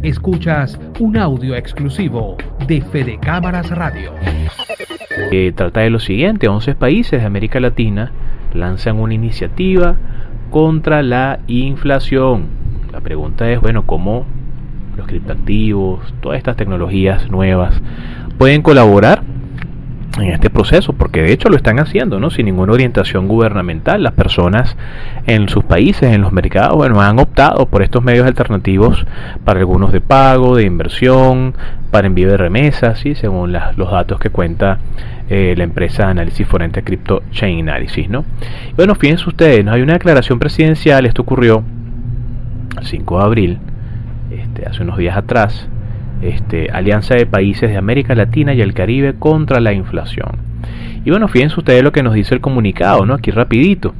Escuchas un audio exclusivo de Fede Cámaras Radio. Trata de lo siguiente: 11 países de América Latina lanzan una iniciativa contra la inflación. La pregunta es, bueno, ¿cómo los criptoactivos, todas estas tecnologías nuevas pueden colaborar en este proceso? Porque de hecho lo están haciendo, ¿no? Sin ninguna orientación gubernamental. Las personas en sus países, en los mercados, bueno, han optado por estos medios alternativos, para algunos de pago, de inversión, para envío de remesas, ¿sí? Según los datos que cuenta la empresa de análisis forense Crypto Chain Analysis, ¿no? Y bueno, fíjense ustedes, ¿no? Hay una declaración presidencial. Esto ocurrió el 5 de abril, hace unos días atrás. Alianza de Países de América Latina y el Caribe contra la inflación. Y bueno, fíjense ustedes lo que nos dice el comunicado, ¿no? Aquí rapidito.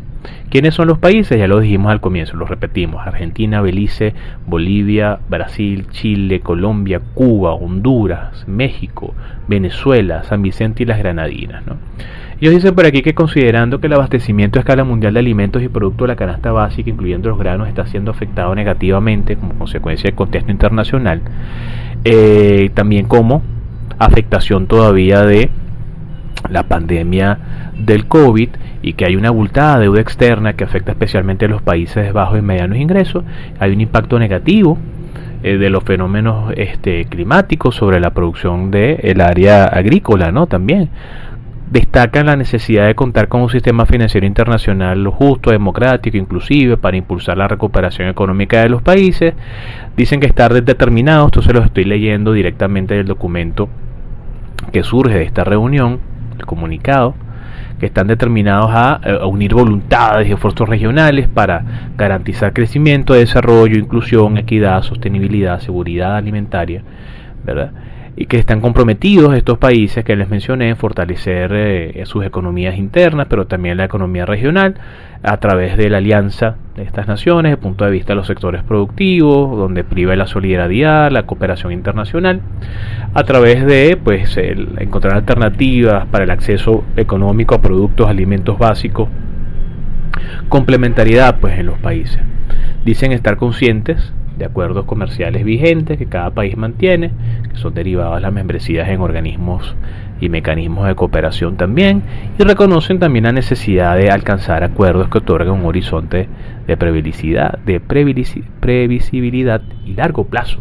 ¿Quiénes son los países? Ya lo dijimos al comienzo, lo repetimos: Argentina, Belice, Bolivia, Brasil, Chile, Colombia, Cuba, Honduras, México, Venezuela, San Vicente y las Granadinas, ¿no? Ellos dicen por aquí que, considerando que el abastecimiento a escala mundial de alimentos y productos de la canasta básica, incluyendo los granos, está siendo afectado negativamente como consecuencia del contexto internacional, también como afectación todavía de la pandemia del COVID, y que hay una abultada deuda externa que afecta especialmente a los países de bajos y medianos ingresos, hay un impacto negativo de los fenómenos climáticos sobre la producción del área agrícola, ¿no? También destacan la necesidad de contar con un sistema financiero internacional justo, democrático, inclusive, para impulsar la recuperación económica de los países. Dicen que están determinados, esto se los estoy leyendo directamente del documento que surge de esta reunión, el comunicado, que están determinados a unir voluntades y esfuerzos regionales para garantizar crecimiento, desarrollo, inclusión, equidad, sostenibilidad, seguridad alimentaria, ¿verdad? Y que están comprometidos estos países que les mencioné en fortalecer sus economías internas, pero también la economía regional, a través de la alianza de estas naciones, desde el punto de vista de los sectores productivos, donde priva la solidaridad, la cooperación internacional, a través de encontrar alternativas para el acceso económico a productos, alimentos básicos, complementariedad en los países. Dicen estar conscientes de acuerdos comerciales vigentes que cada país mantiene, que son derivados de las membresías en organismos y mecanismos de cooperación también, y reconocen también la necesidad de alcanzar acuerdos que otorguen un horizonte de previsibilidad y largo plazo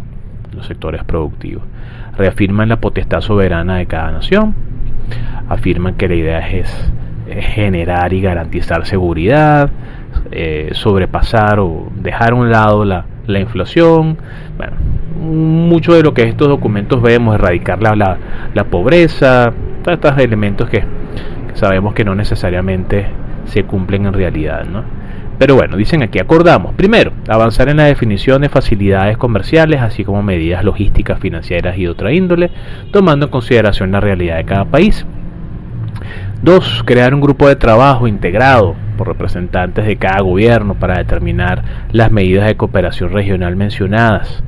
en los sectores productivos. Reafirman la potestad soberana de cada nación, afirman que la idea es generar y garantizar seguridad, sobrepasar o dejar a un lado la inflación. Bueno, mucho de lo que estos documentos vemos: erradicar la pobreza, todos estos elementos que sabemos que no necesariamente se cumplen en realidad, ¿no? Pero bueno, dicen aquí: acordamos, primero, avanzar en la definición de facilidades comerciales, así como medidas logísticas, financieras y de otra índole, tomando en consideración la realidad de cada país. 2. Crear un grupo de trabajo integrado por representantes de cada gobierno para determinar las medidas de cooperación regional mencionadas.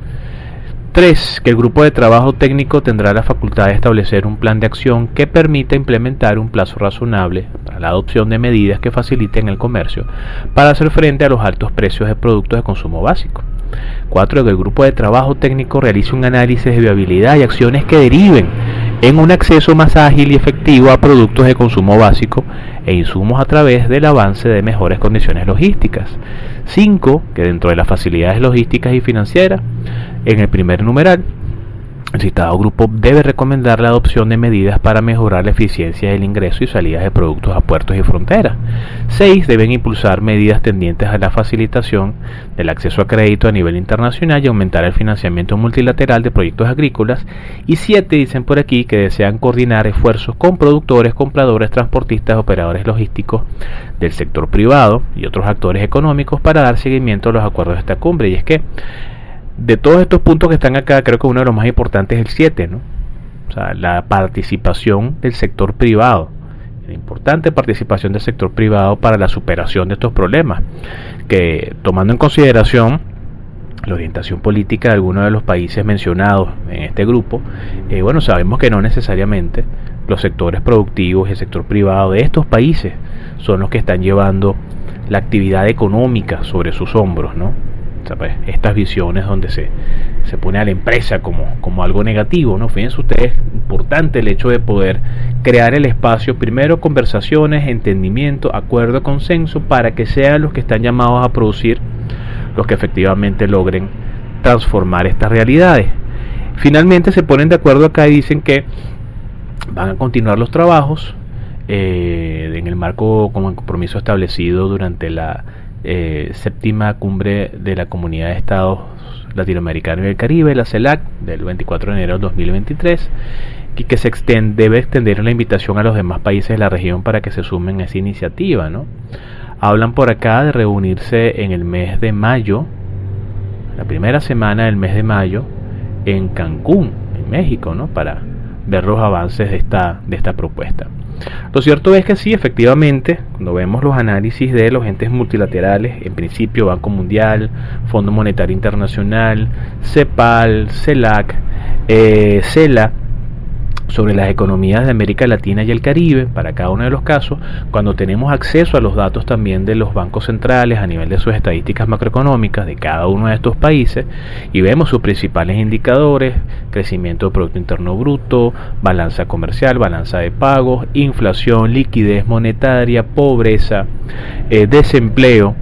3. Que el grupo de trabajo técnico tendrá la facultad de establecer un plan de acción que permita implementar un plazo razonable para la adopción de medidas que faciliten el comercio para hacer frente a los altos precios de productos de consumo básico. 4. Que el grupo de trabajo técnico realice un análisis de viabilidad y acciones que deriven en un acceso más ágil y efectivo a productos de consumo básico e insumos a través del avance de mejores condiciones logísticas. 5. Que dentro de las facilidades logísticas y financieras, en el primer numeral, el citado grupo debe recomendar la adopción de medidas para mejorar la eficiencia del ingreso y salida de productos a puertos y fronteras. 6. Deben impulsar medidas tendientes a la facilitación del acceso a crédito a nivel internacional y aumentar el financiamiento multilateral de proyectos agrícolas. Y 7. Dicen por aquí que desean coordinar esfuerzos con productores, compradores, transportistas, operadores logísticos del sector privado y otros actores económicos para dar seguimiento a los acuerdos de esta cumbre. Y es que de todos estos puntos que están acá, creo que uno de los más importantes es el 7, ¿no? O sea, la participación del sector privado, la importante participación del sector privado para la superación de estos problemas, que tomando en consideración la orientación política de algunos de los países mencionados en este grupo, bueno, sabemos que no necesariamente los sectores productivos y el sector privado de estos países son los que están llevando la actividad económica sobre sus hombros, ¿no? O sea, pues, estas visiones donde se pone a la empresa como algo negativo, ¿no? Fíjense ustedes, importante el hecho de poder crear el espacio, primero conversaciones, entendimiento, acuerdo, consenso, para que sean los que están llamados a producir los que efectivamente logren transformar estas realidades. Finalmente se ponen de acuerdo acá y dicen que van a continuar los trabajos en el marco como compromiso establecido durante la séptima cumbre de la Comunidad de Estados Latinoamericanos y del Caribe, la CELAC, del 24 de enero del 2023, y que debe extender la invitación a los demás países de la región para que se sumen a esa iniciativa, ¿no? Hablan por acá de reunirse en el mes de mayo, la primera semana del mes de mayo, en Cancún, en México, ¿no? Para ver los avances de esta propuesta. Lo cierto es que sí, efectivamente, cuando vemos los análisis de los entes multilaterales, en principio Banco Mundial, Fondo Monetario Internacional, CEPAL, CELAC, CELA, sobre las economías de América Latina y el Caribe, para cada uno de los casos, cuando tenemos acceso a los datos también de los bancos centrales a nivel de sus estadísticas macroeconómicas de cada uno de estos países, y vemos sus principales indicadores: crecimiento del Producto Interno Bruto, balanza comercial, balanza de pagos, inflación, liquidez monetaria, pobreza, desempleo.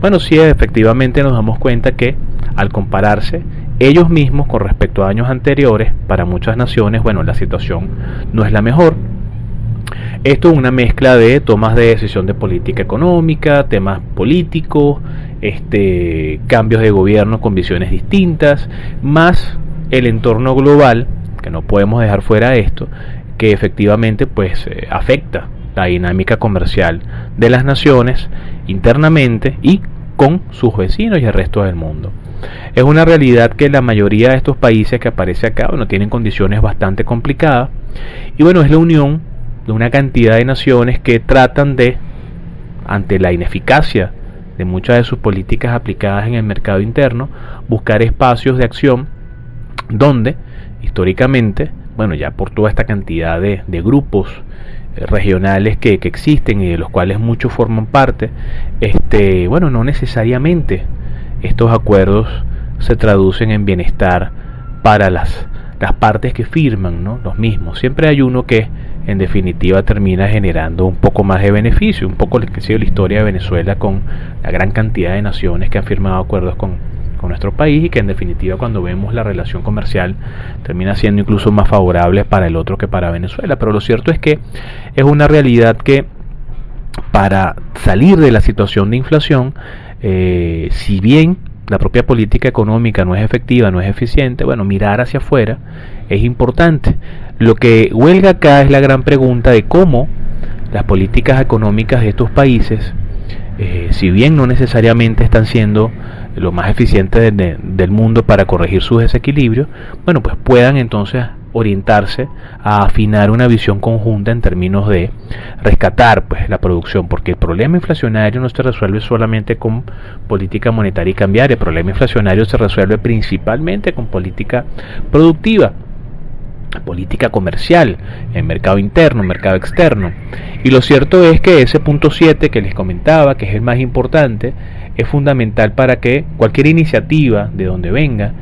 Bueno, sí, efectivamente nos damos cuenta que al compararse ellos mismos con respecto a años anteriores, para muchas naciones, bueno, la situación no es la mejor. Esto es una mezcla de tomas de decisión de política económica, temas políticos, cambios de gobierno con visiones distintas, más el entorno global, que no podemos dejar fuera esto, que efectivamente pues afecta la dinámica comercial de las naciones internamente y con sus vecinos y el resto del mundo. Es una realidad que la mayoría de estos países que aparece acá, bueno, tienen condiciones bastante complicadas, y bueno, es la unión de una cantidad de naciones que tratan de, ante la ineficacia de muchas de sus políticas aplicadas en el mercado interno, buscar espacios de acción donde históricamente, bueno, ya por toda esta cantidad de grupos regionales que existen y de los cuales muchos forman parte, bueno, no necesariamente estos acuerdos se traducen en bienestar para las partes que firman, ¿no? Los mismos. Siempre hay uno que en definitiva termina generando un poco más de beneficio, un poco lo que ha sido la historia de Venezuela con la gran cantidad de naciones que han firmado acuerdos con nuestro país, y que en definitiva, cuando vemos la relación comercial, termina siendo incluso más favorable para el otro que para Venezuela. Pero lo cierto es que es una realidad que para salir de la situación de inflación, si bien la propia política económica no es efectiva, no es eficiente, bueno, mirar hacia afuera es importante. Lo que huelga acá es la gran pregunta de cómo las políticas económicas de estos países, si bien no necesariamente están siendo lo más eficientes del mundo para corregir sus desequilibrios, bueno, pues puedan entonces orientarse a afinar una visión conjunta en términos de rescatar pues la producción, porque el problema inflacionario no se resuelve solamente con política monetaria y cambiaria. El problema inflacionario se resuelve principalmente con política productiva, política comercial, en mercado interno, mercado externo. Y lo cierto es que ese punto 7 que les comentaba, que es el más importante, es fundamental para que cualquier iniciativa de donde venga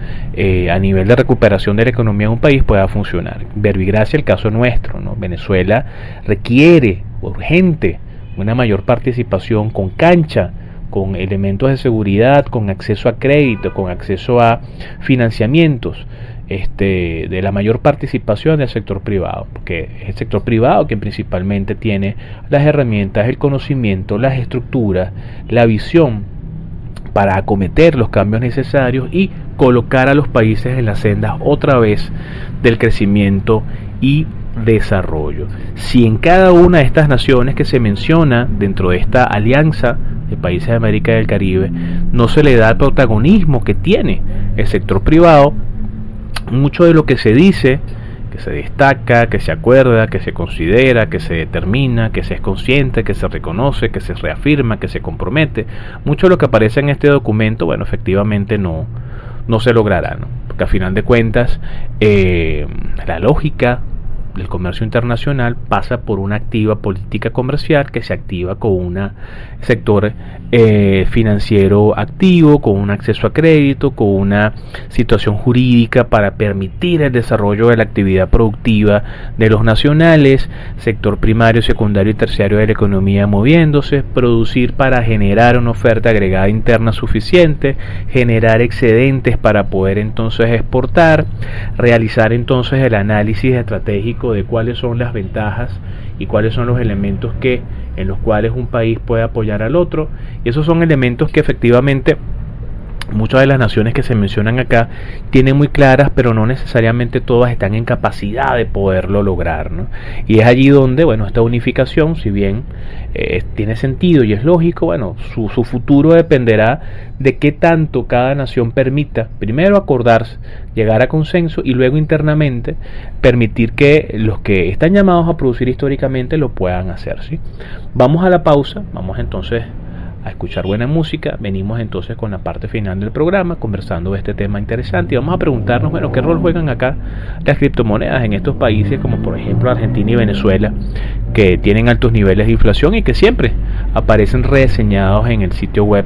a nivel de recuperación de la economía de un país pueda funcionar. Verbigracia el caso nuestro, ¿no? Venezuela requiere urgente una mayor participación con cancha, con elementos de seguridad, con acceso a crédito, con acceso a financiamientos, de la mayor participación del sector privado, porque es el sector privado quien principalmente tiene las herramientas, el conocimiento, las estructuras, la visión para acometer los cambios necesarios y colocar a los países en la senda otra vez del crecimiento y desarrollo. Si en cada una de estas naciones que se menciona dentro de esta alianza de países de América y del Caribe no se le da el protagonismo que tiene el sector privado, mucho de lo que se dice, que se destaca, que se acuerda, que se considera, que se determina, que se es consciente, que se reconoce, que se reafirma, que se compromete, mucho de lo que aparece en este documento, bueno, efectivamente no se logrará, ¿no? Porque a final de cuentas la lógica del comercio internacional pasa por una activa política comercial que se activa con un sector financiero activo, con un acceso a crédito, con una situación jurídica para permitir el desarrollo de la actividad productiva de los nacionales, sector primario, secundario y terciario de la economía moviéndose, producir para generar una oferta agregada interna suficiente, generar excedentes para poder entonces exportar, realizar entonces el análisis estratégico de cuáles son las ventajas y cuáles son los elementos en los cuales un país puede apoyar al otro, y esos son elementos que efectivamente muchas de las naciones que se mencionan acá tienen muy claras, pero no necesariamente todas están en capacidad de poderlo lograr, ¿no? Y es allí donde, bueno, esta unificación, si bien tiene sentido y es lógico, bueno, su futuro dependerá de qué tanto cada nación permita, primero acordarse, llegar a consenso y luego internamente permitir que los que están llamados a producir históricamente lo puedan hacer, ¿sí? Vamos a la pausa, vamos entonces a escuchar buena música. Venimos entonces con la parte final del programa conversando de este tema interesante y vamos a preguntarnos, bueno, qué rol juegan acá las criptomonedas en estos países como por ejemplo Argentina y Venezuela, que tienen altos niveles de inflación y que siempre aparecen reseñados en el sitio web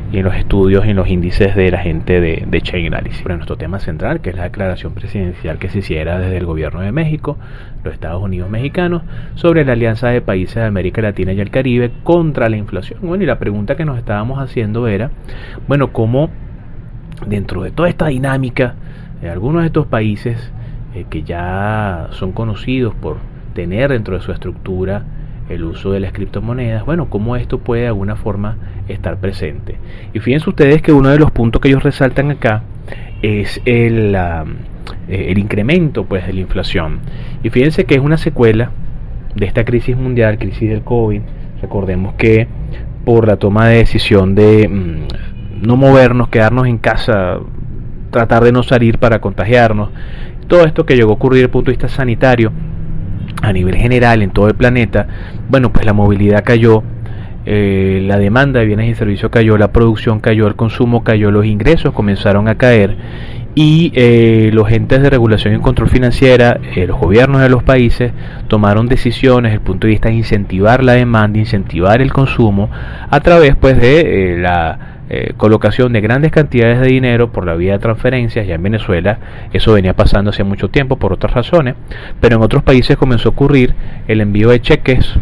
y en los estudios y en los índices de la gente de Chainalysis. Pero nuestro tema central, que es la declaración presidencial que se hiciera desde el gobierno de México, los Estados Unidos mexicanos, sobre la alianza de países de América Latina y el Caribe contra la inflación. Bueno, y la pregunta que nos estábamos haciendo era, bueno, cómo dentro de toda esta dinámica de algunos de estos países que ya son conocidos por tener dentro de su estructura el uso de las criptomonedas, bueno, cómo esto puede de alguna forma estar presente. Y fíjense ustedes que uno de los puntos que ellos resaltan acá es el incremento pues de la inflación. Y fíjense que es una secuela de esta crisis mundial, crisis del COVID. Recordemos que por la toma de decisión de no movernos, quedarnos en casa, tratar de no salir para contagiarnos, todo esto que llegó a ocurrir desde el punto de vista sanitario a nivel general en todo el planeta, bueno, pues la movilidad cayó, la demanda de bienes y servicios cayó, la producción cayó, el consumo cayó, los ingresos comenzaron a caer y los entes de regulación y control financiera, los gobiernos de los países tomaron decisiones desde el punto de vista de incentivar la demanda, incentivar el consumo a través pues de la colocación de grandes cantidades de dinero por la vía de transferencias. Ya en Venezuela eso venía pasando hace mucho tiempo por otras razones, pero en otros países comenzó a ocurrir el envío de cheques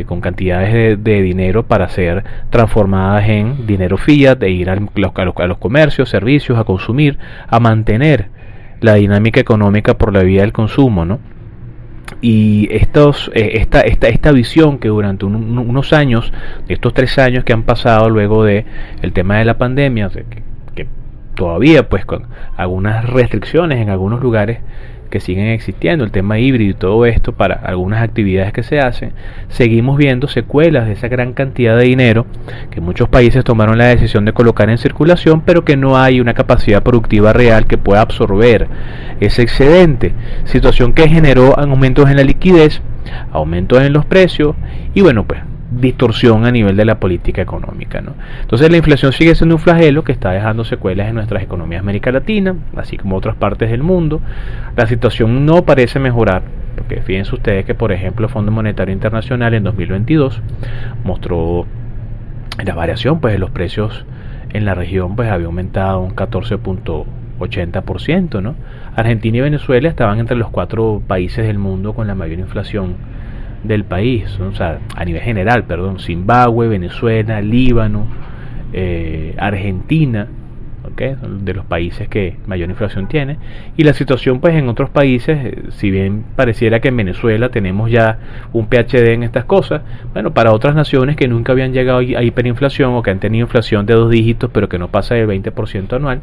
con cantidades de dinero para ser transformadas en dinero fiat, de ir a los comercios, servicios, a consumir, a mantener la dinámica económica por la vía del consumo, ¿no? Y esta visión que durante unos años, estos 3 años que han pasado luego de el tema de la pandemia, que todavía pues con algunas restricciones en algunos lugares que siguen existiendo, el tema híbrido y todo esto para algunas actividades que se hacen, seguimos viendo secuelas de esa gran cantidad de dinero que muchos países tomaron la decisión de colocar en circulación, pero que no hay una capacidad productiva real que pueda absorber ese excedente, situación que generó aumentos en la liquidez, aumentos en los precios y bueno, pues distorsión a nivel de la política económica, ¿no? Entonces la inflación sigue siendo un flagelo que está dejando secuelas en nuestras economías de América Latina, así como otras partes del mundo. La situación no parece mejorar, porque fíjense ustedes que por ejemplo el Fondo Monetario Internacional en 2022 mostró la variación pues de los precios en la región, pues había aumentado un 14.80%, ¿no? Argentina y Venezuela estaban entre los 4 países del mundo con la mayor inflación del país, o sea, a nivel general, perdón, Zimbabue, Venezuela, Líbano, Argentina, ¿okay? Son de los países que mayor inflación tiene. Y la situación pues en otros países, si bien pareciera que en Venezuela tenemos ya un PhD en estas cosas, bueno, para otras naciones que nunca habían llegado a hiperinflación o que han tenido inflación de 2 dígitos pero que no pasa del 20% anual,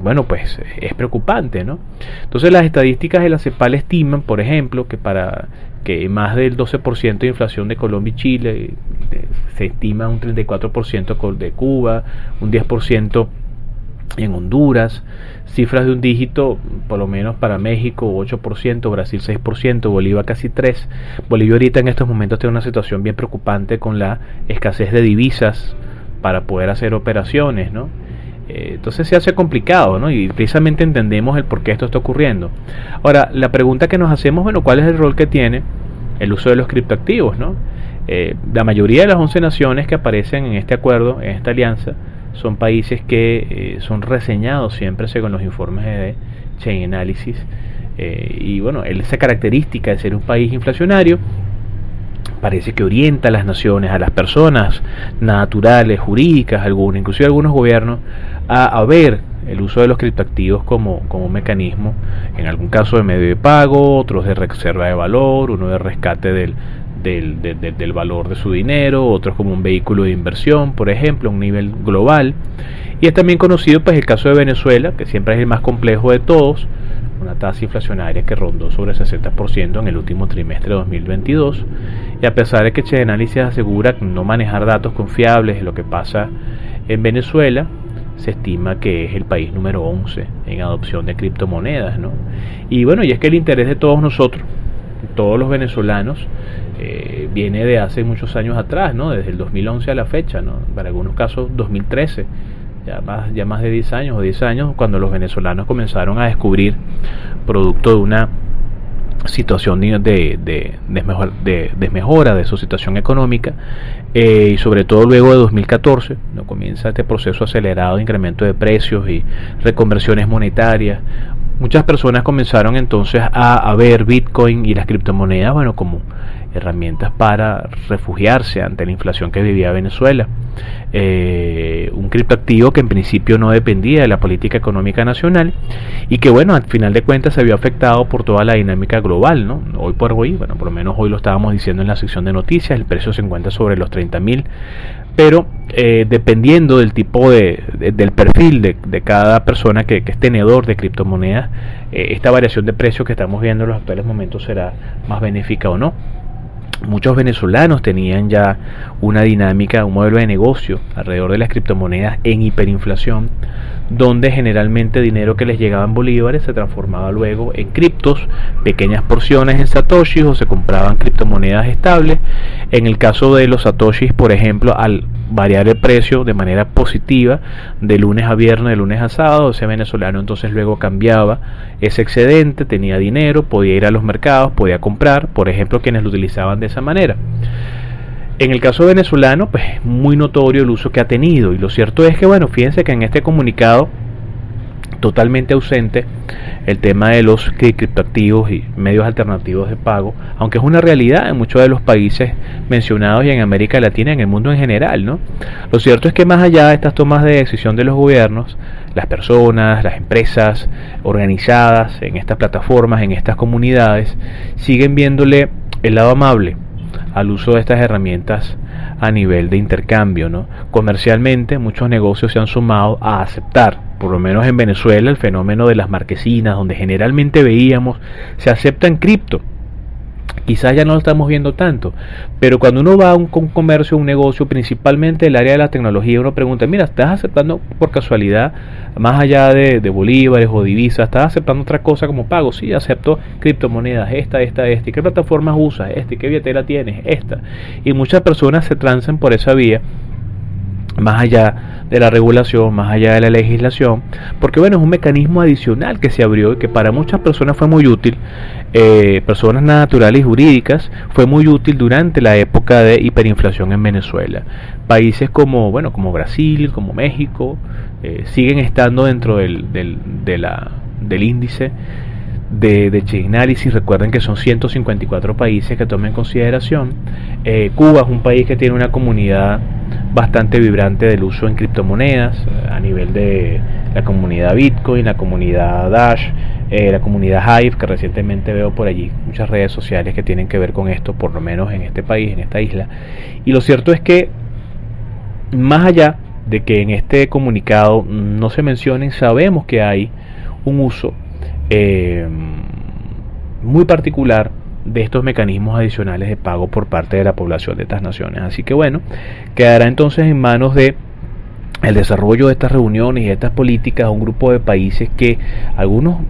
bueno, pues es preocupante, ¿no? Entonces las estadísticas de la CEPAL estiman, por ejemplo, que más del 12% de inflación de Colombia y Chile, se estima un 34% de Cuba, un 10% en Honduras, cifras de un dígito por lo menos para México 8%, Brasil 6%, Bolivia casi 3%. Bolivia ahorita en estos momentos tiene una situación bien preocupante con la escasez de divisas para poder hacer operaciones, ¿no? Entonces se hace complicado, ¿no? Y precisamente entendemos el por qué esto está ocurriendo. Ahora, la pregunta que nos hacemos, bueno, ¿cuál es el rol que tiene el uso de los criptoactivos, ¿no? La mayoría de las 11 naciones que aparecen en este acuerdo, en esta alianza, son países que son reseñados siempre según los informes de Chain Analysis. Y bueno, esa característica de ser un país inflacionario parece que orienta a las naciones, a las personas naturales, jurídicas, inclusive algunos gobiernos, a ver el uso de los criptoactivos como un mecanismo, en algún caso de medio de pago, otros de reserva de valor, uno de rescate del valor de su dinero, otros como un vehículo de inversión, por ejemplo, a un nivel global. Y es también conocido pues el caso de Venezuela, que siempre es el más complejo de todos, una tasa inflacionaria que rondó sobre el 60% en el último trimestre de 2022, y a pesar de que Chainalysis asegura no manejar datos confiables de lo que pasa en Venezuela, se estima que es el país número 11 en adopción de criptomonedas, ¿no? Y bueno, y es que el interés de todos nosotros, todos los venezolanos, viene de hace muchos años atrás, ¿no? Desde el 2011 a la fecha, ¿no? Para algunos casos 2013, ya más de 10 años, cuando los venezolanos comenzaron a descubrir, producto de una situación de desmejora de su situación económica, y sobre todo luego de 2014, ¿no? Comienza este proceso acelerado de incremento de precios y reconversiones monetarias. Muchas personas comenzaron entonces a ver Bitcoin y las criptomonedas, bueno, como herramientas para refugiarse ante la inflación que vivía Venezuela. Un criptoactivo que en principio no dependía de la política económica nacional y que, bueno, al final de cuentas se vio afectado por toda la dinámica global, ¿no? Hoy por hoy, bueno, por lo menos hoy lo estábamos diciendo en la sección de noticias, el precio se encuentra sobre los 30.000, pero dependiendo del tipo del perfil de cada persona que es tenedor de criptomonedas, esta variación de precios que estamos viendo en los actuales momentos será más benéfica o no. Muchos venezolanos tenían ya una dinámica, un modelo de negocio alrededor de las criptomonedas en hiperinflación, donde generalmente dinero que les llegaba en bolívares se transformaba luego en criptos, pequeñas porciones en satoshis, o se compraban criptomonedas estables. En el caso de los satoshis, por ejemplo, al variar el precio de manera positiva de lunes a viernes, de lunes a sábado, ese venezolano entonces luego cambiaba ese excedente, tenía dinero, podía ir a los mercados, podía comprar, por ejemplo, quienes lo utilizaban de esa manera. En el caso venezolano, pues muy notorio el uso que ha tenido, y lo cierto es que, bueno, fíjense que en este comunicado totalmente ausente el tema de los criptoactivos y medios alternativos de pago, aunque es una realidad en muchos de los países mencionados y en América Latina y en el mundo en general, ¿no? Lo cierto es que más allá de estas tomas de decisión de los gobiernos, las personas, las empresas organizadas en estas plataformas, en estas comunidades, siguen viéndole el lado amable al uso de estas herramientas a nivel de intercambio, ¿no? Comercialmente, muchos negocios se han sumado a aceptar, por lo menos en Venezuela, el fenómeno de las marquesinas, donde generalmente veíamos se aceptan cripto. Quizás ya no lo estamos viendo tanto, pero cuando uno va a un comercio, un negocio, principalmente el área de la tecnología, uno pregunta, mira, ¿estás aceptando por casualidad, más allá de bolívares o divisas, estás aceptando otra cosa como pago? Sí, acepto criptomonedas, esta, ¿y qué plataformas usas? ¿Y qué billetera tienes? Esta. Y muchas personas se transan por esa vía, más allá de la regulación, más allá de la legislación, porque bueno, es un mecanismo adicional que se abrió y que para muchas personas fue muy útil, personas naturales y jurídicas, fue muy útil durante la época de hiperinflación en Venezuela. Países como Brasil, como México, siguen estando dentro del índice de Chainalysis. Recuerden que son 154 países que toman en consideración. Cuba es un país que tiene una comunidad bastante vibrante del uso en criptomonedas, a nivel de la comunidad Bitcoin, la comunidad Dash, la comunidad Hive, que recientemente veo por allí muchas redes sociales que tienen que ver con esto, por lo menos en este país, en esta isla. Y lo cierto es que, más allá de que en este comunicado no se mencionen, sabemos que hay un uso muy particular de estos mecanismos adicionales de pago por parte de la población de estas naciones. Así que bueno, quedará entonces en manos de el desarrollo de estas reuniones y de estas políticas a un grupo de países que, algunos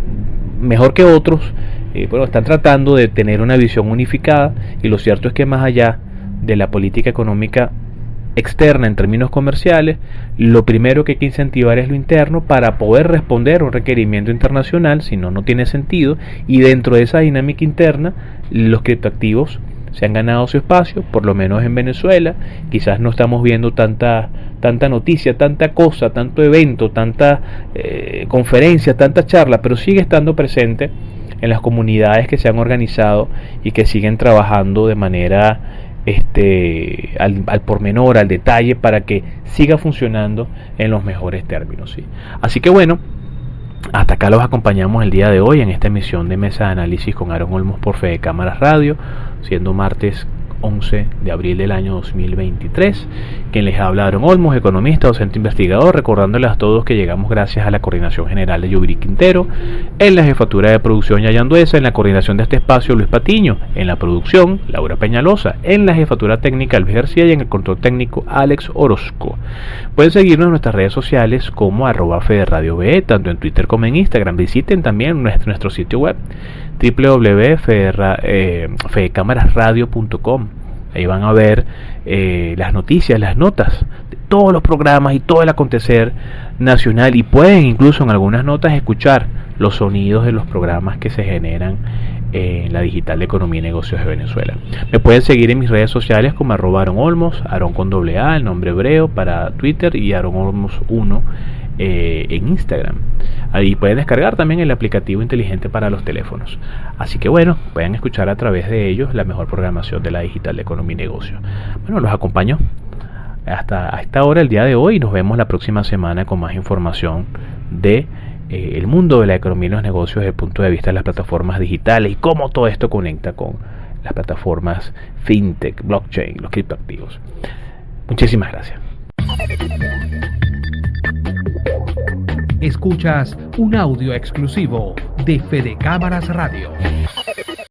mejor que otros, están tratando de tener una visión unificada. Y lo cierto es que, más allá de la política económica externa en términos comerciales, lo primero que hay que incentivar es lo interno para poder responder a un requerimiento internacional, si no, no tiene sentido, y dentro de esa dinámica interna, los criptoactivos se han ganado su espacio, por lo menos en Venezuela. Quizás no estamos viendo tanta noticia, tanta cosa, tanto evento, tanta conferencia, tanta charla, pero sigue estando presente en las comunidades que se han organizado y que siguen trabajando de manera al pormenor, al detalle, para que siga funcionando en los mejores términos, ¿sí? Así que bueno, hasta acá los acompañamos el día de hoy en esta emisión de Mesa de Análisis con Aaron Olmos por Fede Cámaras Radio, siendo martes 11 de abril del año 2023. Quien les habla, Aaron Olmos, economista, docente investigador, recordándoles a todos que llegamos gracias a la coordinación general de Yubiri Quintero, en la jefatura de producción Yaya Anduesa, en la coordinación de este espacio Luis Patiño, en la producción Laura Peñalosa, en la jefatura técnica Luis García y en el control técnico Alex Orozco. Pueden seguirnos en nuestras redes sociales como @FedeRadioBE, tanto en Twitter como en Instagram. Visiten también nuestro sitio web www.fedecamarasradio.com. Ahí van a ver las noticias, las notas de todos los programas y todo el acontecer nacional, y pueden incluso en algunas notas escuchar los sonidos de los programas que se generan en la digital de Economía y Negocios de Venezuela. Me pueden seguir en mis redes sociales como @Aaron Olmos, Aaron con AA, el nombre hebreo para Twitter, y Aaron Olmos 1 en Instagram. Ahí pueden descargar también el aplicativo inteligente para los teléfonos. Así que bueno, pueden escuchar a través de ellos la mejor programación de la digital de Economía y Negocio. Bueno, los acompaño hasta esta hora el día de hoy, y nos vemos la próxima semana con más información de el mundo de la economía y los negocios desde el punto de vista de las plataformas digitales y cómo todo esto conecta con las plataformas fintech, blockchain, los criptoactivos. Muchísimas gracias. Escuchas un audio exclusivo de Fede Cámaras Radio.